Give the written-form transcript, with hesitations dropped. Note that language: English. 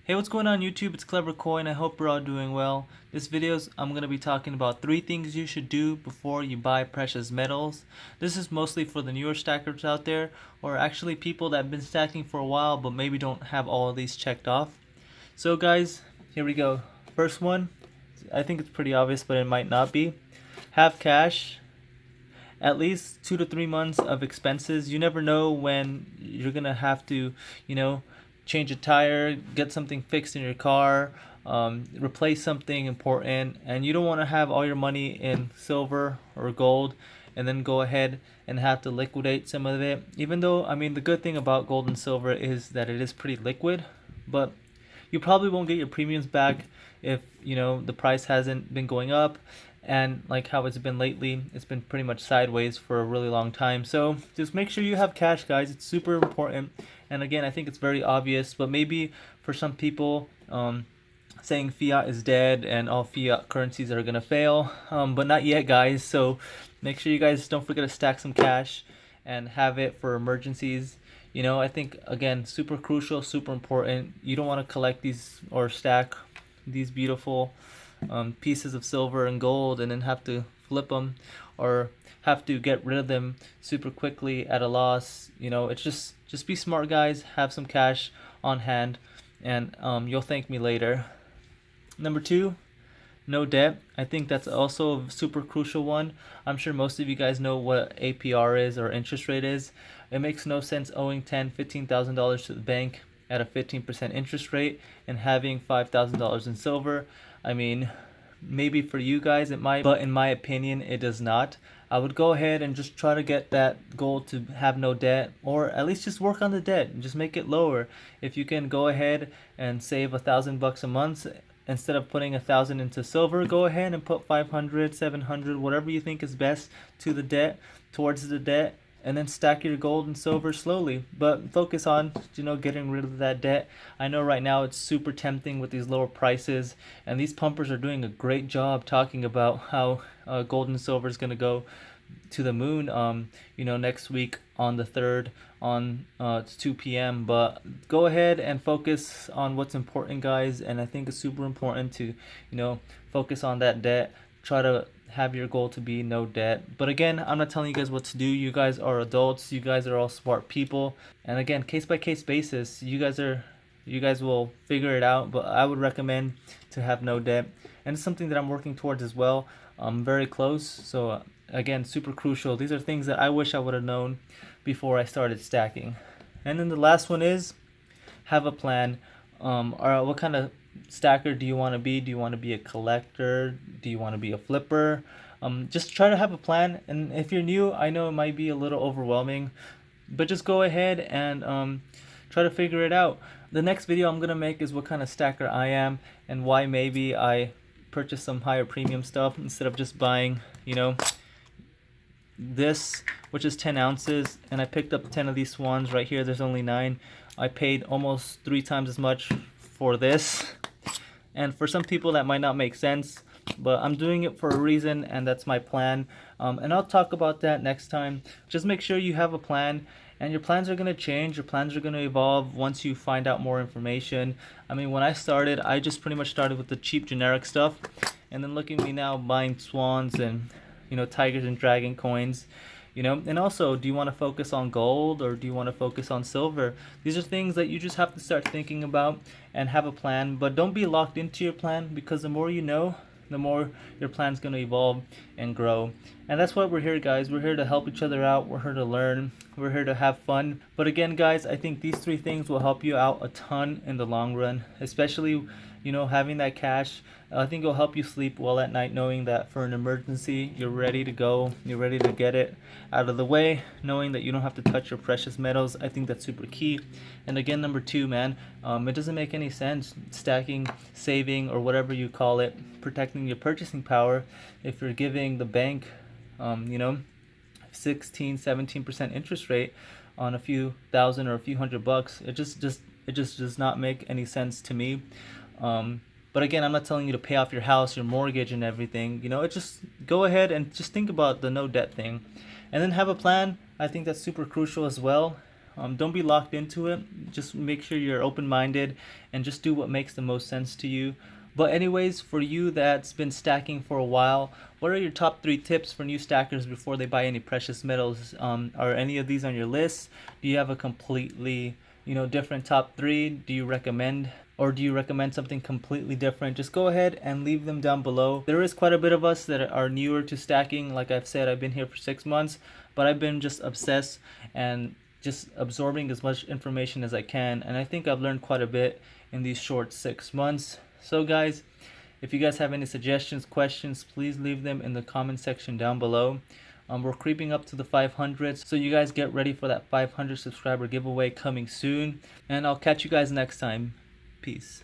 Hey, what's going on YouTube? It's Clever Coin. I hope you're all doing well. This video's I'm going to be talking about 3 things you should do before you buy precious metals. This is mostly for the newer stackers out there, or actually people that have been stacking for a while but maybe don't have all of these checked off. So guys, here we go. First one, I think it's pretty obvious but it might not be. Have cash. At least 2 to 3 months of expenses. You never know when you're gonna have to, change a tire, get something fixed in your car, replace something important, and you don't want to have all your money in silver or gold and then go ahead and have to liquidate some of it. Even though, I mean, the good thing about gold and silver is that it is pretty liquid, but you probably won't get your premiums back if the price hasn't been going up, and like how it's been lately, it's been pretty much sideways for a really long time. So just make sure you have cash, guys. It's super important. And again, I think it's very obvious, but maybe for some people, saying fiat is dead and all fiat currencies are gonna fail, but not yet, guys. So make sure you guys don't forget to stack some cash and have it for emergencies. I think again, super crucial, super important. You don't want to collect these or stack these beautiful pieces of silver and gold and then have to flip them or have to get rid of them super quickly at a loss. It's just be smart, guys. Have some cash on hand, and you'll thank me later. Number 2, no debt. I think that's also a super crucial one. I'm sure most of you guys know what APR is, or interest rate is. It makes no sense owing $10,000-$15,000 to the bank at a 15% interest rate and having $5,000 in silver. I mean, maybe for you guys it might, but in my opinion it does not. I would go ahead and just try to get that goal to have no debt, or at least just work on the debt and just make it lower. If you can go ahead and save $1,000 a month, instead of putting 1,000 into silver, go ahead and put 500, 700, whatever you think is best to the debt, towards the debt, and then stack your gold and silver slowly. But focus on, getting rid of that debt. I know right now it's super tempting with these lower prices, and these pumpers are doing a great job talking about how gold and silver is going to go to the moon next week on the 3rd on it's 2 p.m. But go ahead and focus on what's important, guys, and I think it's super important to focus on that debt. Try to have your goal to be no debt. But again, I'm not telling you guys what to do. You guys are adults, you guys are all smart people, and again, case by case basis, you guys will figure it out. But I would recommend to have no debt, and it's something that I'm working towards as well. I'm very close. So again, super crucial. These are things that I wish I would have known before I started stacking. And then the last one is have a plan. Or what kind of stacker do you want to be? Do you want to be a collector? Do you want to be a flipper? Just try to have a plan. And if you're new, I know it might be a little overwhelming, but just go ahead and try to figure it out. The next video I'm gonna make is what kind of stacker I am and why maybe I purchase some higher premium stuff instead of just buying this, which is 10 ounces, and I picked up 10 of these swans right here. There's only 9. I paid almost 3 times as much for this, and for some people that might not make sense, but I'm doing it for a reason, and that's my plan. And I'll talk about that next time. Just make sure you have a plan, and your plans are going to change, your plans are going to evolve once you find out more information. I mean, when I started, I just pretty much started with the cheap generic stuff, and then look at me now buying swans and tigers and dragon coins. And also, do you want to focus on gold or do you want to focus on silver? These are things that you just have to start thinking about and have a plan. But don't be locked into your plan, because the more you know, the more your plan's going to evolve and grow. And that's why we're here, guys. We're here to help each other out. We're here to learn. We're here to have fun. But again, guys, I think these 3 things will help you out a ton in the long run, especially having that cash. I think it'll help you sleep well at night, knowing that for an emergency you're ready to go, you're ready to get it out of the way, knowing that you don't have to touch your precious metals. I think that's super key. And again, number 2, man, it doesn't make any sense stacking, saving, or whatever you call it, protecting your purchasing power, if you're giving the bank 16-17% interest rate on a few thousand or a few $100. It just does not make any sense to me. But again, I'm not telling you to pay off your house, your mortgage, and everything. It just go ahead and just think about the no debt thing, and then have a plan. I think that's super crucial as well. Don't be locked into it. Just make sure you're open-minded and just do what makes the most sense to you. But anyways, for you that's been stacking for a while, what are your top 3 tips for new stackers before they buy any precious metals? Are any of these on your list? Do you have a completely, different top 3? Do you recommend, or do you recommend something completely different? Just go ahead and leave them down below. There is quite a bit of us that are newer to stacking. Like I've said, I've been here for 6 months, but I've been just obsessed and just absorbing as much information as I can, and I think I've learned quite a bit in these short 6 months. So guys, if you guys have any suggestions, questions, please leave them in the comment section down below. We're creeping up to the 500, so you guys get ready for that 500 subscriber giveaway coming soon, and I'll catch you guys next time. Peace.